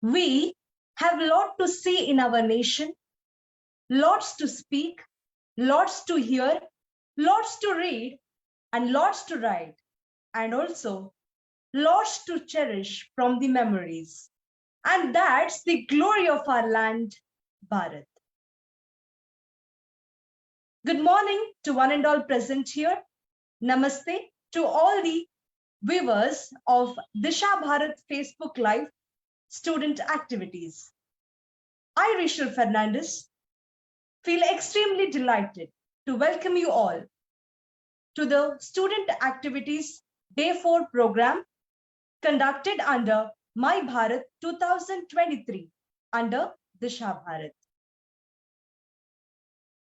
We have a lot to see in our nation, lots to speak, lots to hear, lots to read, and lots to write, and also lots to cherish from the memories. And that's the glory of our land, Bharat. Good morning to one and all present here. Namaste to all the viewers of Disha Bharat Facebook Live student activities. I, Rachel Fernandez, feel extremely delighted to welcome you all to the Student Activities Day 4 program conducted under MyBHARAT 2023 under Disha Bharat.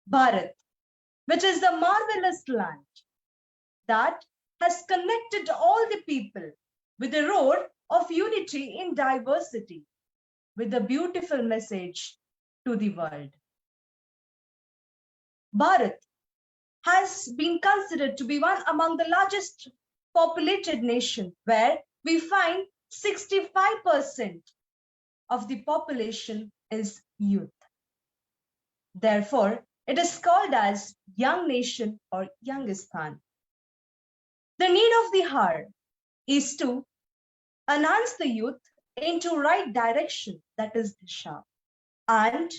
Bharat, which is the marvelous land that has connected all the people with a road of unity in diversity, with a beautiful message to the world. Bharat has been considered to be one among the largest populated nations, where we find 65% of the population is youth. Therefore, it is called as young nation or Youngistan. The need of the hour is to enhance the youth into right direction, that is Disha, and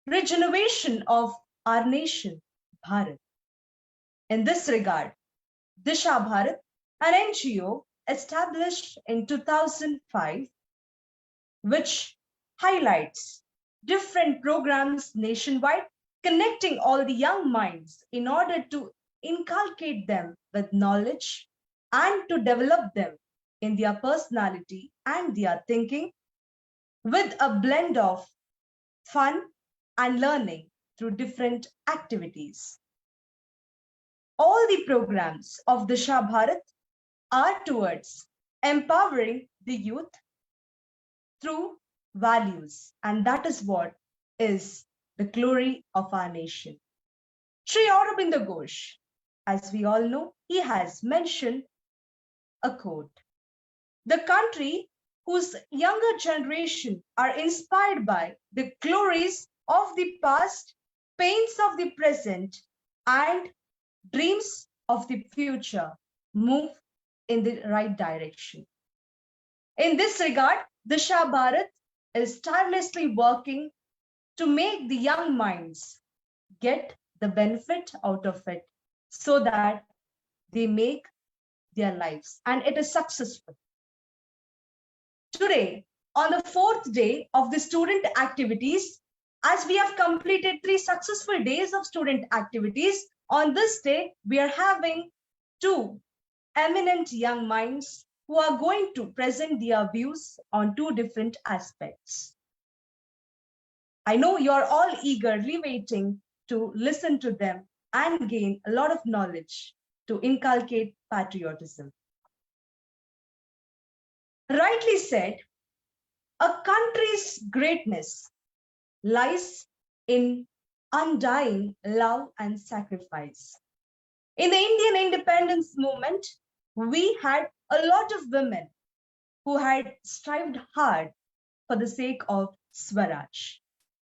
regeneration of our nation, Bharat. In this regard, Disha Bharat, an NGO established in 2005, which highlights different programs nationwide, connecting all the young minds in order to inculcate them with knowledge and to develop them in their personality and their thinking with a blend of fun and learning through different activities. All the programs of Disha Bharat are towards empowering the youth through values, and that is what is the glory of our nation. Sri Aurobindo Ghosh, as we all know, he has mentioned a quote: "The country whose younger generation are inspired by the glories of the past, pains of the present, and dreams of the future move in the right direction." In this regard, Disha Bharat is tirelessly working to make the young minds get the benefit out of it so that they make their lives, and it is successful. Today, on the 4th day of the student activities, as we have completed 3 successful days of student activities, on this day, we are having 2 eminent young minds who are going to present their views on 2 different aspects. I know you're all eagerly waiting to listen to them and gain a lot of knowledge to inculcate patriotism. Rightly said, a country's greatness lies in undying love and sacrifice. In the Indian independence movement, we had a lot of women who had strived hard for the sake of Swaraj,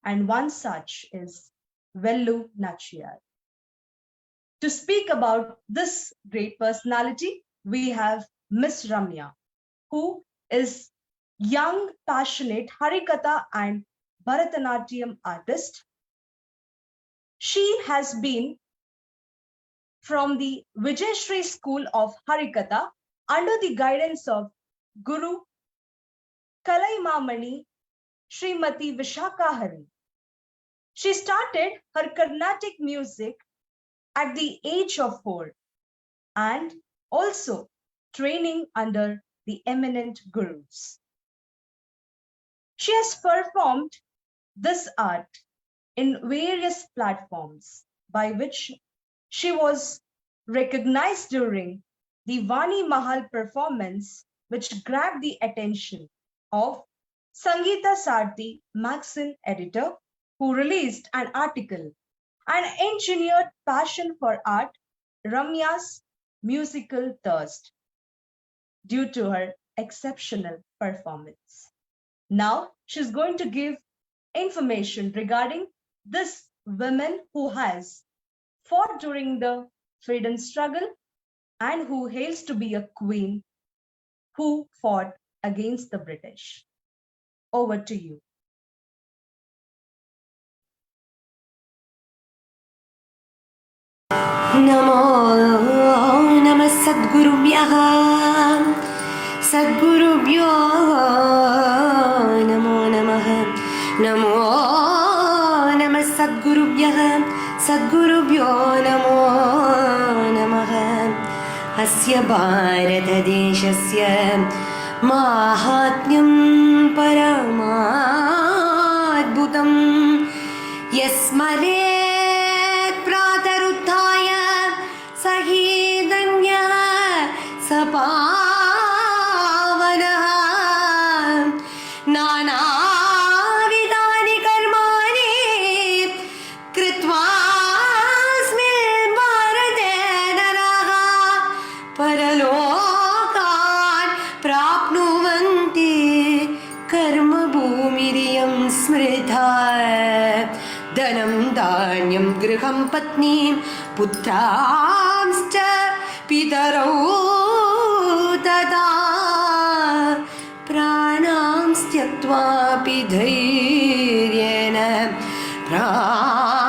and one such is Vellu Nachiyar. To speak about this great personality, we have Miss Ramya, who is young, passionate Harikatha and Bharatanatyam artist. She has been from the Vijayashree School of Harikatha under the guidance of Guru Kalaimamani Srimati Vishakha Hari. She started her Carnatic music at the age of 4 and also training under the eminent gurus. She has performed this art in various platforms by which she was recognized during the Vani Mahal performance, which grabbed the attention of Sangeeta Sarthi magazine editor, who released an article, "An Engineered Passion for Art, Ramya's Musical Thirst," due to her exceptional performance. Now she's going to give information regarding this woman who has fought during the freedom struggle and who hails to be a queen who fought against the British. Over to you. नमो नमः सद्गुरुभ्यः सद्गुरुभ्यो नमो नमः नमो नमः सद्गुरुभ्यः सद्गुरुभ्यो नमो नमः अस्य भारतदेशस्य माहात्म्यं परमाद्भुतं यस्मरे पावनः नानाविधानि कर्माणि कृत्वास्मिन् भारते नरः परलोकान् प्राप्नुवन्ति कर्मभूमिरियं स्मृता धनं धान्यं गृहं पत्नीं पुत्रांश्च पितरौ तदा प्राणां त्यक्त्वापि धैर्येण प्राणां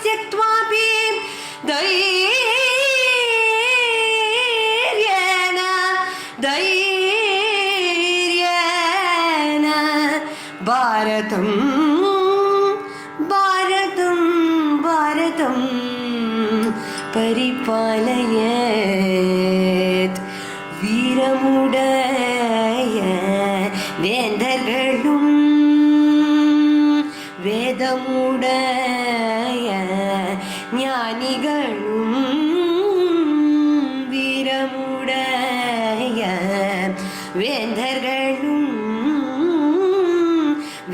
त्यक्त्वापि धैर्येण भारतं परिपालयेत् वीरमुடைய வேந்தர்களும் வேதமுடைய ஞானிகளும் வீரமுடைய வேந்தர்களும்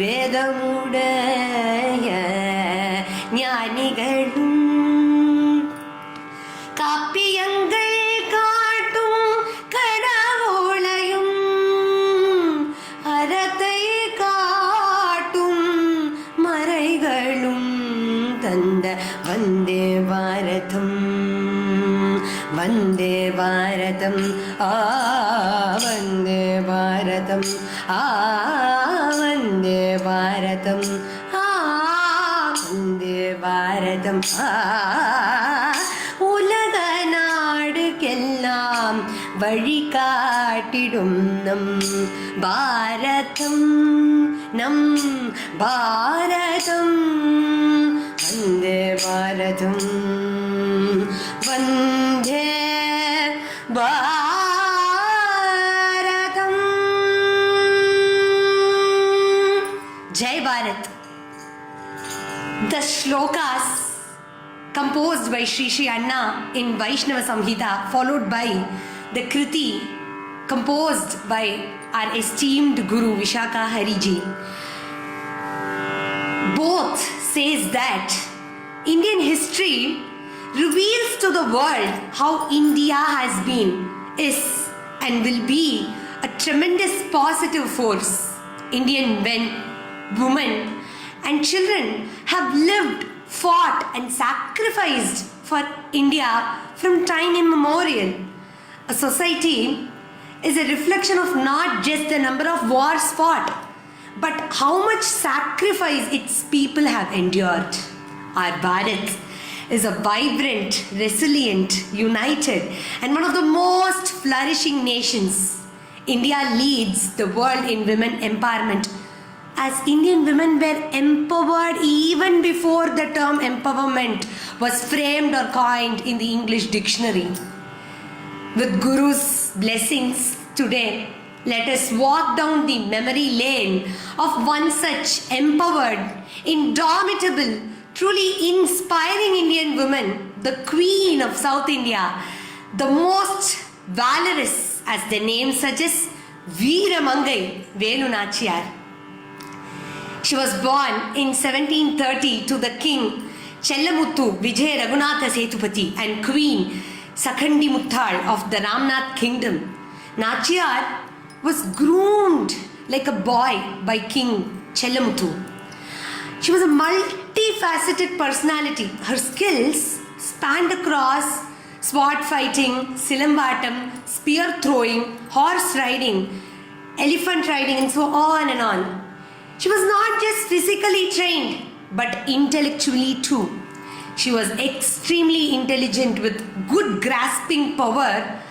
வேதமுடைய ஞானிகளும் காப்பியங்கள் காட்டும் கடவுளையும் அறத்தை காட்டும் மறைகளும் தந்த வந்தே பாரதம் வந்தே பாரதம் வந்தே பாரதம் வந்தே பாரதம் வந்தே பாரதம் உலக நாடுக்கெல்லாம் வழிகாட்டிடும் நம் பாரதம் நம் பாரதம் வந்தே பாரதம் வந்தே பாரதம் Jai Bharat. The shlokas composed by Sri Sri Anna in Vaishnava Samhita, followed by the Kriti composed by our esteemed Guru Vishaka Hariji. Both says that Indian history reveals to the world how India has been, is and will be a tremendous positive force. Indian men, women and children have lived, fought and sacrificed for India from time immemorial. A society is a reflection of not just the number of wars fought, but how much sacrifice its people have endured. Our Bharat is a vibrant, resilient, united and one of the most flourishing nations. India leads the world in women empowerment, as Indian women were empowered even before the term empowerment was framed or coined in the English dictionary. With Guru's blessings today, let us walk down the memory lane of one such empowered, indomitable, truly inspiring Indian woman, the Queen of South India, the most valorous, as the name suggests, Veeramangai Velu Nachiyar. She was born in 1730 to the King Chellamuthu Vijay Raghunatha Sethupathi and Queen Sakhandi Muthal of the Ramnath Kingdom. Nachiyar was groomed like a boy by King Chelamuthu. She was a multifaceted personality. Her skills spanned across sword fighting, silambatam, spear throwing, horse riding, elephant riding, and so on and on. She was not just physically trained, but intellectually too. She was extremely intelligent with good grasping power,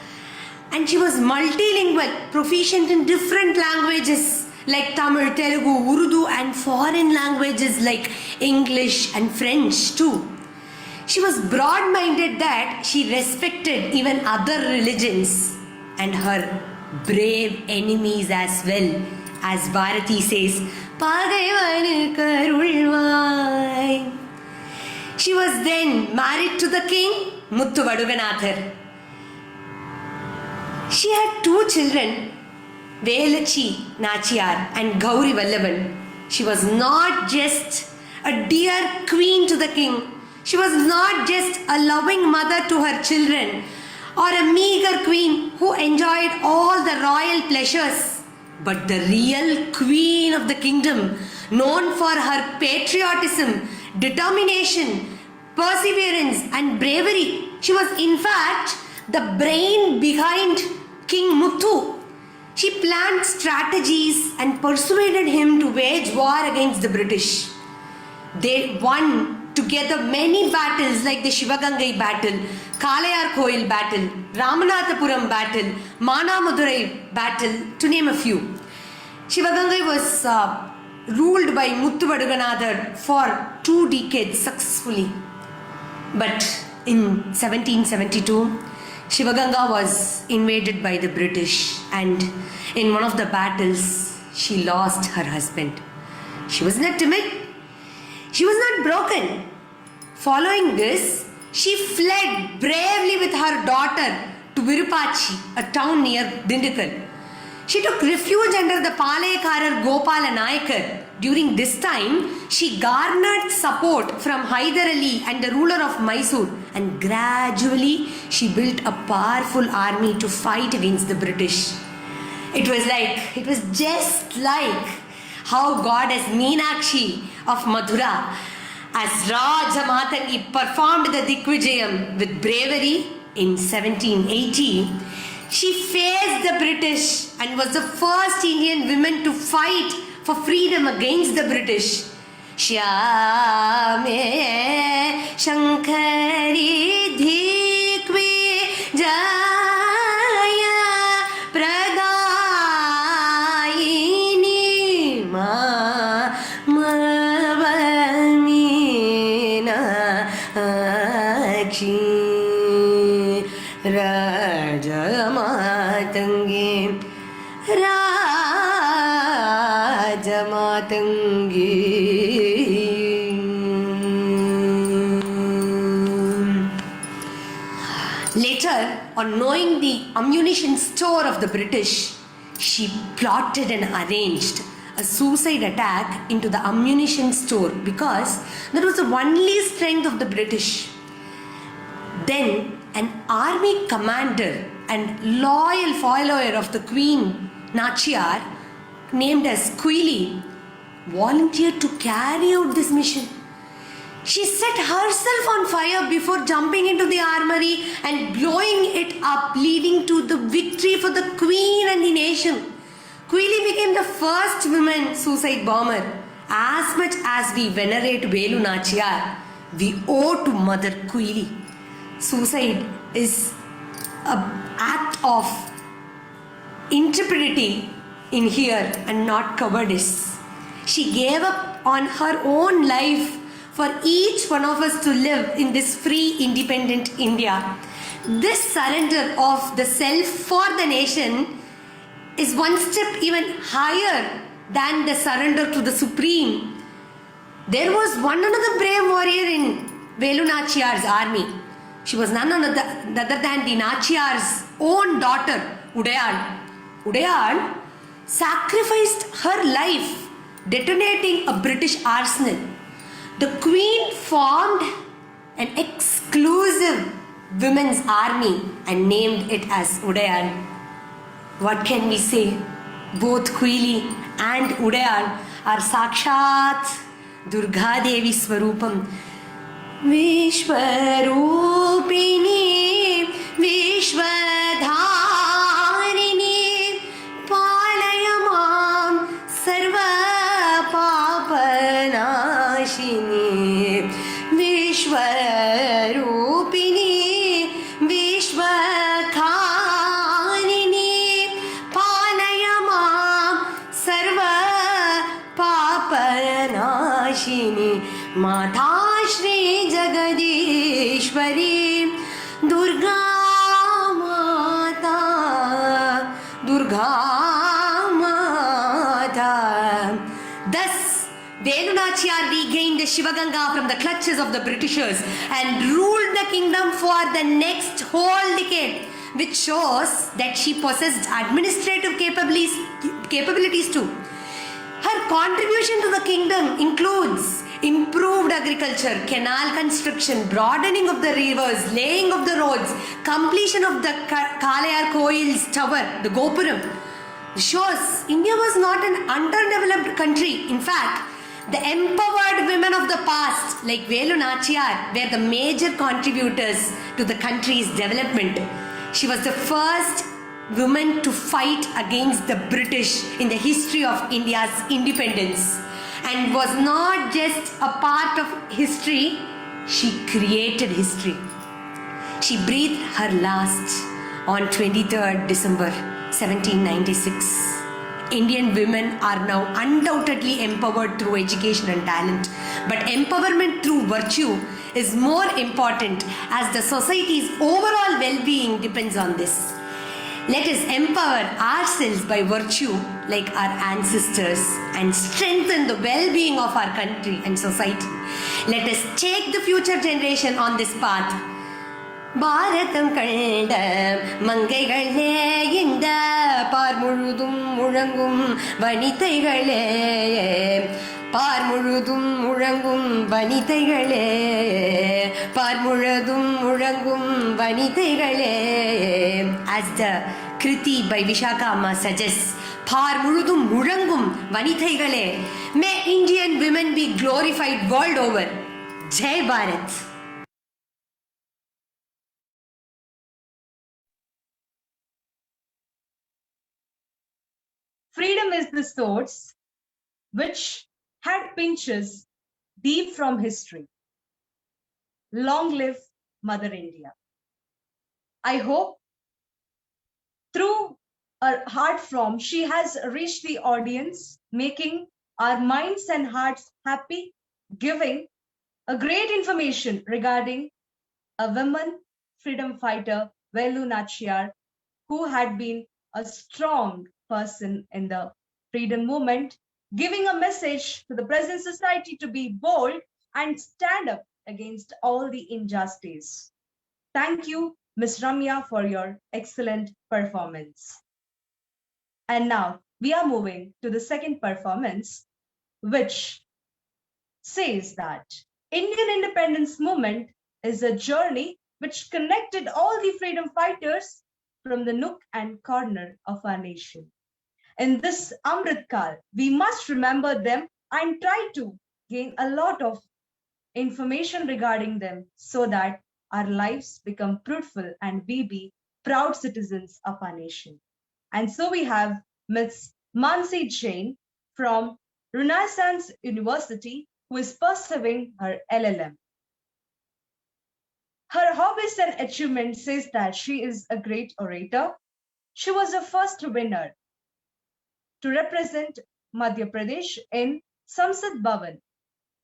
and she was multilingual, proficient in different languages like Tamil, Telugu, Urdu, and foreign languages like English and French too. She was broad-minded that she respected even other religions and her brave enemies as well. As Bharati says, "Pagaivan karulvai." She was then married to the king, Muthu Vaduganathar. She had two children, Velachi Nachiyar and Gauri Vallavan. She was not just a dear queen to the king. She was not just a loving mother to her children or a meager queen who enjoyed all the royal pleasures, but the real queen of the kingdom, known for her patriotism, determination, perseverance, and bravery. She was in fact the brain behind King Muthu. She planned strategies and persuaded him to wage war against the British. They won together many battles like the Shivagangai battle, Kalayar Koil battle, Ramanathapuram battle, Manamadurai battle, to name a few. Shivagangai was ruled by Muthu Vaduganathar for 2 decades successfully. But in 1772, Shivaganga was invaded by the British, and in one of the battles, she lost her husband. She was not timid. She was not broken. Following this, she fled bravely with her daughter to Virupachi, a town near Dindigul. She took refuge under the Palayakarar Gopala Nayakar. During this time, she garnered support from Hyder Ali and the ruler of Mysore, and gradually she built a powerful army to fight against the British. It was just like how goddess Meenakshi of Mathura as Raja Matangi performed the Dikvijayam with bravery in 1780. She faced the British and was the first Indian woman to fight for freedom against the British. Shyame Shankari Dhikvi Jaya Pradayini Ma Mavanina Akshi Raja Matangi Later, on knowing the ammunition store of the British, she plotted and arranged a suicide attack into the ammunition store because that was the only strength of the British. Then, an army commander and loyal follower of the Queen Nachiyar, named as Quili, volunteered to carry out this mission. She set herself on fire before jumping into the armory and blowing it up, leading to the victory for the Queen and the nation. Quili became the first woman suicide bomber. As much as we venerate Velu Nachiyar, we owe to Mother Quili. Suicide is an act of intrepidity in here and not cowardice. She gave up on her own life for each one of us to live in this free, independent India. This surrender of the self for the nation is one step even higher than the surrender to the Supreme. There was one another brave warrior in Velu Nachiyar's army. She was none other than the Nachiyar's own daughter, Udayal. Udayal sacrificed her life detonating a British arsenal. The Queen formed an exclusive women's army and named it as Udayal. What can we say? Both Quili and Udayar are Sakshat Durga Devi Swarupam. Vishwarupini Vishwadharini Palayamam Sarva Papanashini Vishwarupini Vishwadharini Palayamam Sarva Papanashini Mata Shri Jagadishwari Durga Mata Durga Mata. Thus, Velu Nachiyar regained Shivaganga from the clutches of the Britishers and ruled the kingdom for the next whole decade, which shows that she possessed administrative capabilities too. Her contribution to the kingdom includes improved agriculture, canal construction, broadening of the rivers, laying of the roads, completion of the Kalayar Koil's tower, the Gopuram. This shows India was not an underdeveloped country. In fact, the empowered women of the past, like Velu Nachiyar, were the major contributors to the country's development. She was the first woman to fight against the British in the history of India's independence, and was not just a part of history, she created history. She breathed her last on 23rd December 1796. Indian women are now undoubtedly empowered through education and talent, but empowerment through virtue is more important, as the society's overall well-being depends on this. Let us empower ourselves by virtue like our ancestors and strengthen the well-being of our country and society. Let us take the future generation on this path. பாரதம் கண்ட மங்கைகளே, இந்த பார் முழுதும் முழங்கும் வனிதைகளே, பார் முழுதும் முழங்கும் வனிதைகளே, பார் முழுதும் முழங்கும் வனிதைகளே. As the Kriti by Vishaka Amma suggests, பார் முழுதும் முழங்கும் வனிதைகளே. May Indian women be glorified world over. Jai Bharat. Freedom is the source which had pinches deep from history. Long live Mother India. I hope through her heart from she has reached the audience, making our minds and hearts happy, giving a great information regarding a woman freedom fighter, Velu Nachiyar, who had been a strong person in the freedom movement, giving a message to the present society to be bold and stand up against all the injustice. Thank you, Ms. Ramya, for your excellent performance. And now we are moving to the second performance, which says that Indian independence movement is a journey which connected all the freedom fighters from the nook and corner of our nation. In this Amrit Kal, we must remember them and try to gain a lot of information regarding them so that our lives become fruitful and we be proud citizens of our nation. And so we have Ms. Mansi Jain from Renaissance University, who is pursuing her LLM. Her hobbies and achievements says that she is a great orator. She was the first winner to represent Madhya Pradesh in Samsad Bhavan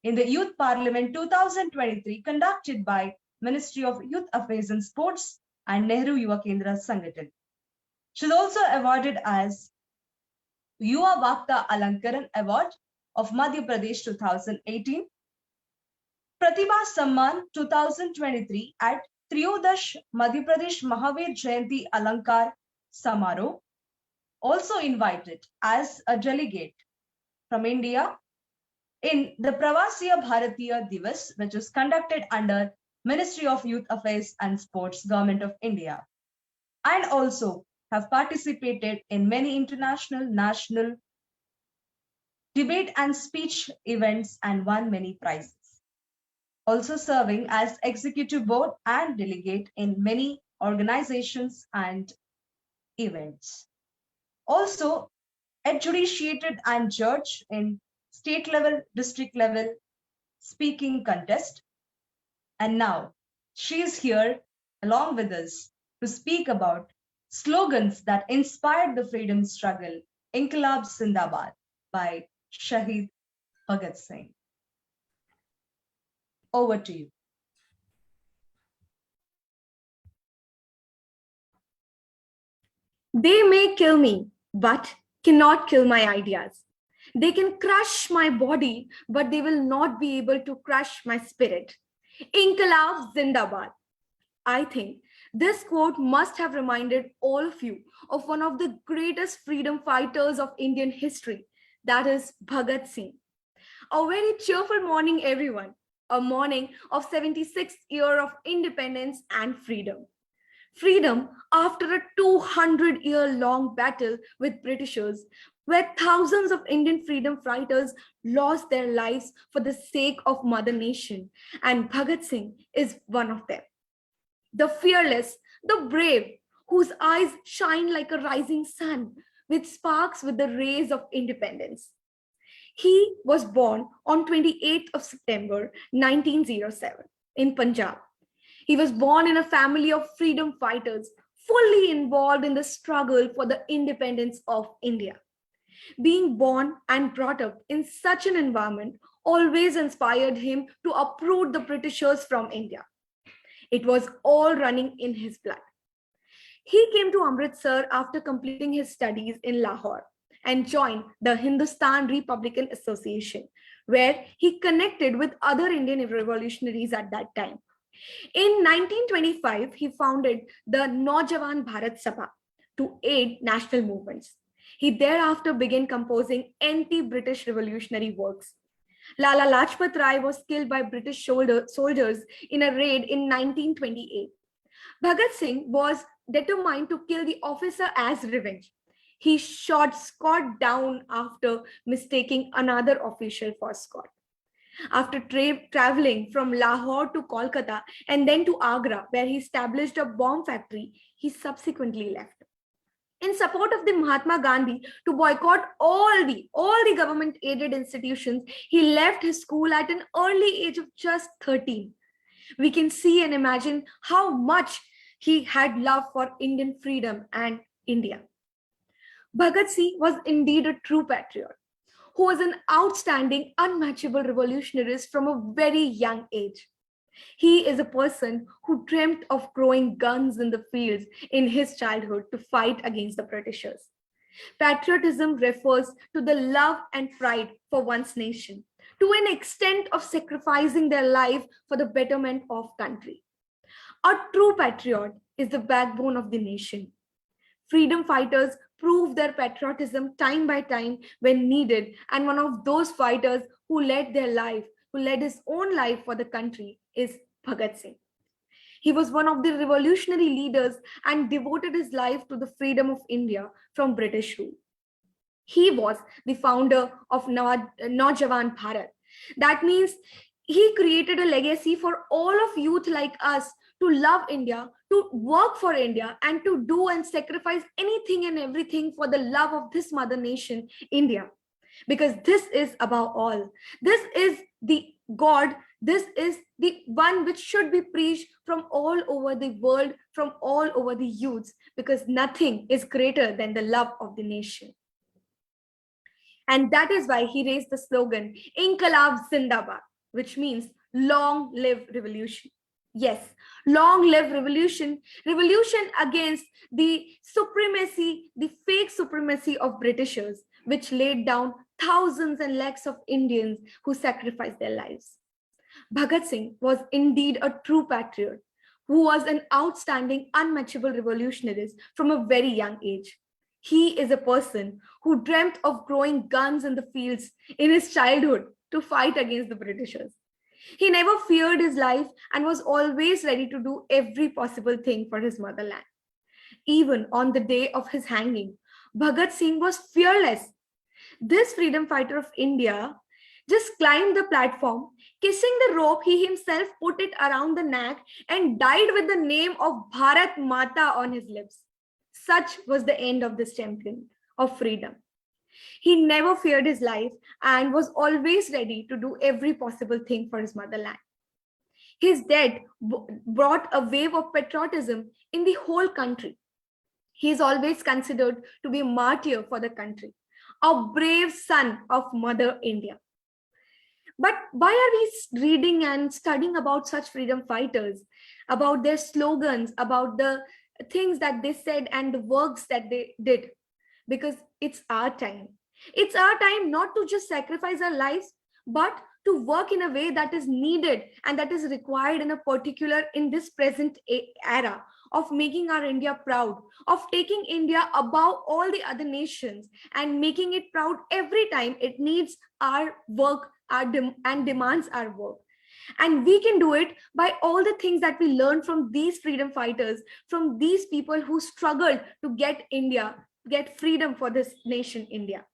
in the Youth Parliament 2023 conducted by Ministry of Youth Affairs and Sports and Nehru Yuva Kendra Sangathan. She is also awarded as Yuva Vakta Alankaran Award of Madhya Pradesh 2018, Pratibha Samman 2023 at Triyodash Madhya Pradesh Mahavir Jayanti Alankar Samaro, also invited as a delegate from India in the Pravasiya Bharatiya Divas, which is conducted under Ministry of Youth Affairs and Sports, Government of India, and also have participated in many international, national debate and speech events, and won many prizes. Also serving as executive board and delegate in many organizations and events. Also adjudicated and judged in state level, district level speaking contest. And now she is here along with us to speak about slogans that inspired the freedom struggle, Inqilab Zindabad by Shahid Bhagat Singh. Over to you. They may kill me, but cannot kill my ideas. They can crush my body, but they will not be able to crush my spirit. Inqilab Zindabad. I think this quote must have reminded all of you of one of the greatest freedom fighters of Indian history, that is Bhagat Singh. A very cheerful morning, everyone. A morning of 76th year of independence and freedom. Freedom after a 200-year-long battle with Britishers, where thousands of Indian freedom fighters lost their lives for the sake of Mother Nation, and Bhagat Singh is one of them. The fearless, the brave, whose eyes shine like a rising sun, which sparks with the rays of independence. He was born on 28th of September 1907 in Punjab. He was born in a family of freedom fighters, fully involved in the struggle for the independence of India. Being born and brought up in such an environment always inspired him to uproot the Britishers from India. It was all running in his blood. He came to Amritsar after completing his studies in Lahore and joined the Hindustan Republican Association, where he connected with other Indian revolutionaries at that time. In 1925, he founded the MyBHARAT Sabha to aid national movements. He thereafter began composing anti-British revolutionary works. Lala Lajpat Rai was killed by British soldiers in a raid in 1928. Bhagat Singh was determined to kill the officer as revenge. He shot Scott down after mistaking another official for Scott. After traveling from Lahore to Kolkata and then to Agra, where he established a bomb factory, he subsequently left. In support of the Mahatma Gandhi to boycott all the government-aided institutions, he left his school at an early age of just 13. We can see and imagine how much he had love for Indian freedom and India. Bhagat Singh was indeed a true patriot, who was an outstanding, unmatchable revolutionary from a very young age. He is a person who dreamt of growing guns in the fields in his childhood to fight against the Britishers. Patriotism refers to the love and pride for one's nation, to an extent of sacrificing their life for the betterment of country. A true patriot is the backbone of the nation. Freedom fighters prove their patriotism time by time when needed, and one of those fighters who led his own life for the country is Bhagat Singh. He was one of the revolutionary leaders and devoted his life to the freedom of India from British rule. He was the founder of Naujawan Bharat. That means he created a legacy for all of youth like us to love India, to work for India, and to do and sacrifice anything and everything for the love of this mother nation, India. Because this is above all. This is the God. This is the one which should be preached from all over the world, from all over the youths, because nothing is greater than the love of the nation. And that is why he raised the slogan, Inqilab Zindabad, which means long live revolution. Yes, long live revolution, revolution against the supremacy, the fake supremacy of Britishers, which laid down thousands and lakhs of Indians who sacrificed their lives. Bhagat Singh was indeed a true patriot who was an outstanding, unmatchable revolutionary from a very young age. He is a person who dreamt of growing guns in the fields in his childhood to fight against the Britishers. He never feared his life and was always ready to do every possible thing for his motherland. Even on the day of his hanging, Bhagat Singh was fearless. This freedom fighter of India just climbed the platform, kissing the rope, he himself put it around the neck and died with the name of Bharat Mata on his lips. Such was the end of this champion of freedom. He never feared his life and was always ready to do every possible thing for his motherland. His death brought a wave of patriotism in the whole country. He is always considered to be a martyr for the country, a brave son of Mother India. But why are we reading and studying about such freedom fighters, about their slogans, about the things that they said and the works that they did? Because it's our time. It's our time not to just sacrifice our lives, but to work in a way that is needed and that is required in this present era of making our India proud, of taking India above all the other nations and making it proud every time it needs our work and demands our work. And we can do it by all the things that we learned from these freedom fighters, from these people who struggled to get freedom for this nation, India.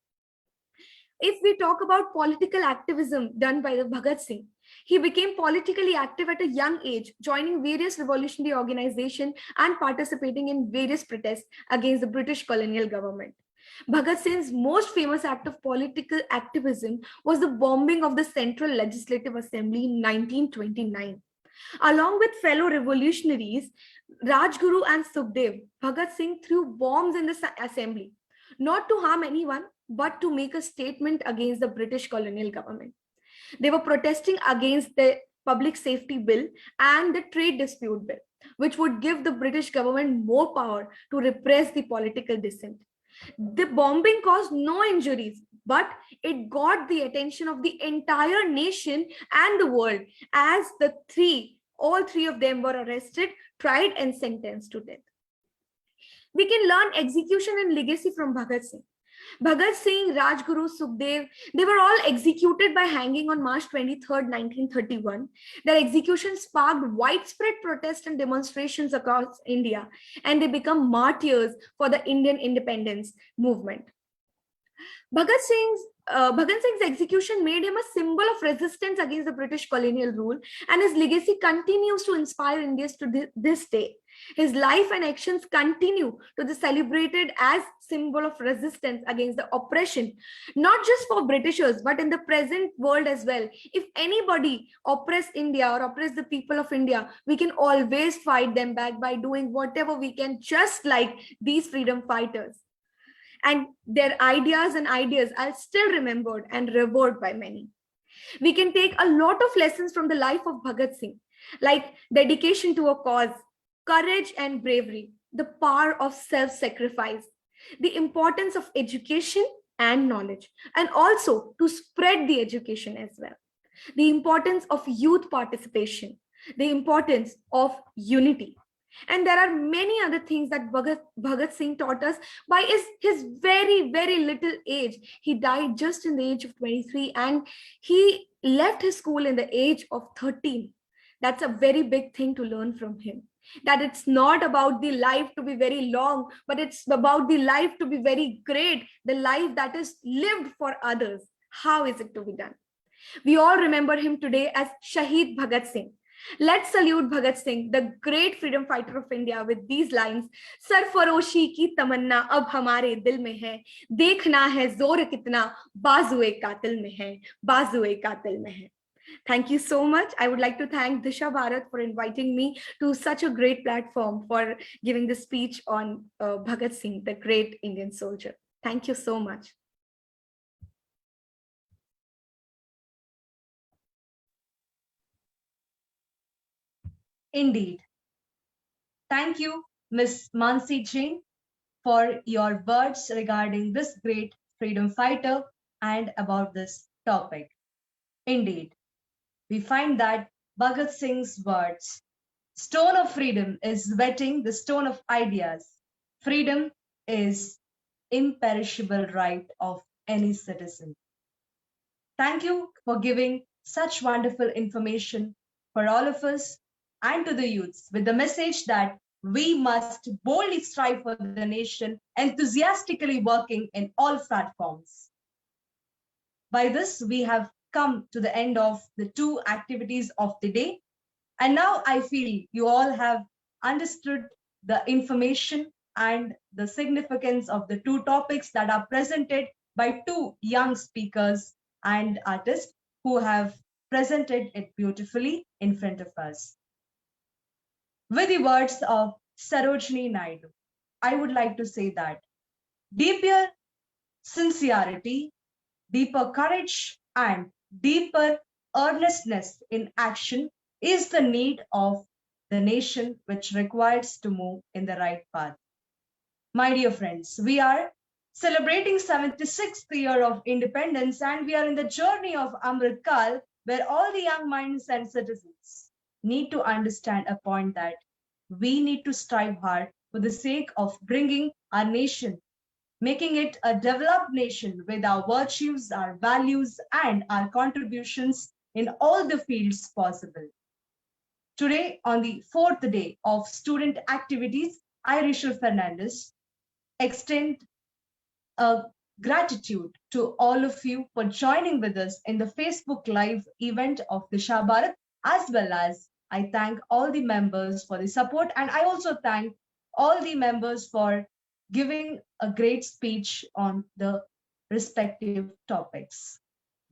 If we talk about political activism done by the Bhagat Singh, he became politically active at a young age, joining various revolutionary organizations and participating in various protests against the British colonial government. Bhagat Singh's most famous act of political activism was the bombing of the Central Legislative Assembly in 1929. Along with fellow revolutionaries, Rajguru and Sukhdev, Bhagat Singh threw bombs in the assembly, not to harm anyone, but to make a statement against the British colonial government. They were protesting against the Public Safety Bill and the Trade Dispute Bill, which would give the British government more power to repress the political dissent. The bombing caused no injuries, but it got the attention of the entire nation and the world, as all three of them were arrested, tried, and sentenced to death. We can learn execution and legacy from Bhagat Singh. Bhagat Singh, Rajguru, Sukhdev, they were all executed by hanging on March 23rd, 1931. Their execution sparked widespread protests and demonstrations across India, and they become martyrs for the Indian independence movement. Bhagat Singh's execution made him a symbol of resistance against the British colonial rule, and his legacy continues to inspire Indians to this day. His life and actions continue to be celebrated as symbol of resistance against the oppression, not just for Britishers, but in the present world as well. If anybody oppress India or oppress the people of India, we can always fight them back by doing whatever we can, just like these freedom fighters. And their ideas are still remembered and revered by many. We can take a lot of lessons from the life of Bhagat Singh, like dedication to a cause, courage and bravery, the power of self-sacrifice, the importance of education and knowledge, and also to spread the education as well, the importance of youth participation, the importance of unity. And there are many other things that Bhagat Singh taught us by his very, very little age. He died just in the age of 23, and he left his school in the age of 13. That's a very big thing to learn from him. That it's not about the life to be very long, but it's about the life to be very great, the life that is lived for others. How is it to be done? We all remember him today as Shahid Bhagat Singh. Let's salute Bhagat Singh, the great freedom fighter of India, with these lines. सरफरोशी की तमन्ना अब हमारे दिल में है, देखना है जोर कितना बाजुए कातिल में है, बाजुए कातिल में है. Thank you so much. I would like to thank Disha Bharat for inviting me to such a great platform for giving the speech on Bhagat Singh, the great Indian soldier. Thank you so much. Indeed. Thank you, Ms. Mansi Jain, for your words regarding this great freedom fighter and about this topic. Indeed, we find that Bhagat Singh's words, stone of freedom is whetting the stone of ideas. Freedom is imperishable right of any citizen. Thank you for giving such wonderful information for all of us and to the youths, with the message that we must boldly strive for the nation, enthusiastically working in all platforms. By this, we have come to the end of the two activities of the day. And now I feel you all have understood the information and the significance of the two topics that are presented by two young speakers and artists who have presented it beautifully in front of us. With the words of Sarojini Naidu, I would like to say that deeper sincerity, deeper courage, and deeper earnestness in action is the need of the nation which requires to move in the right path. My dear friends, we are celebrating 76th year of independence and we are in the journey of Amrit Kal where all the young minds and citizens need to understand a point that we need to strive hard for the sake of bringing our nation, making it a developed nation with our virtues, our values, and our contributions in all the fields possible. Today, on the fourth day of student activities, I, Rishal Fernandez, extend a gratitude to all of you for joining with us in the Facebook Live event of Disha Bharat, as well as I thank all the members for the support, and I also thank all the members for giving a great speech on the respective topics.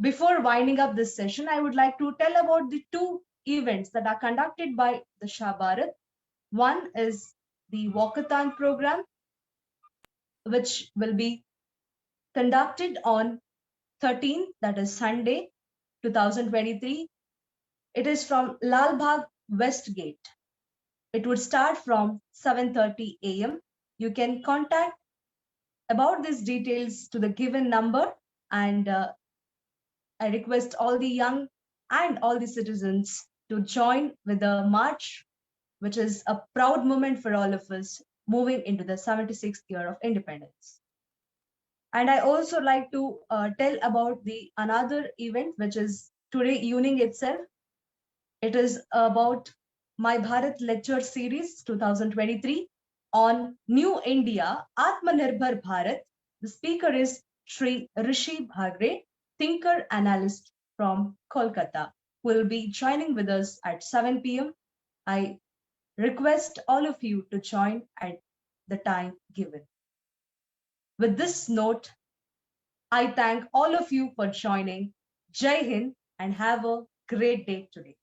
Before winding up this session, I would like to tell about the two events that are conducted by the Shah Bharat. One is the Walkathon program, which will be conducted on 13th, that is Sunday, 2023. It is from Lal Bagh West Gate. It would start from 7:30 a.m. You can contact about these details to the given number, and I request all the young and all the citizens to join with the march, which is a proud moment for all of us moving into the 76th year of independence. And I also like to tell about the another event, which is today evening itself. It is about MyBHARAT Lecture Series 2023 on New India, Atmanirbhar Bharat. The speaker is Sri Rishi Bhagre, thinker analyst from Kolkata, who will be joining with us at 7 p.m. I request all of you to join at the time given. With this note, I thank all of you for joining. Jai Hind and have a great day today.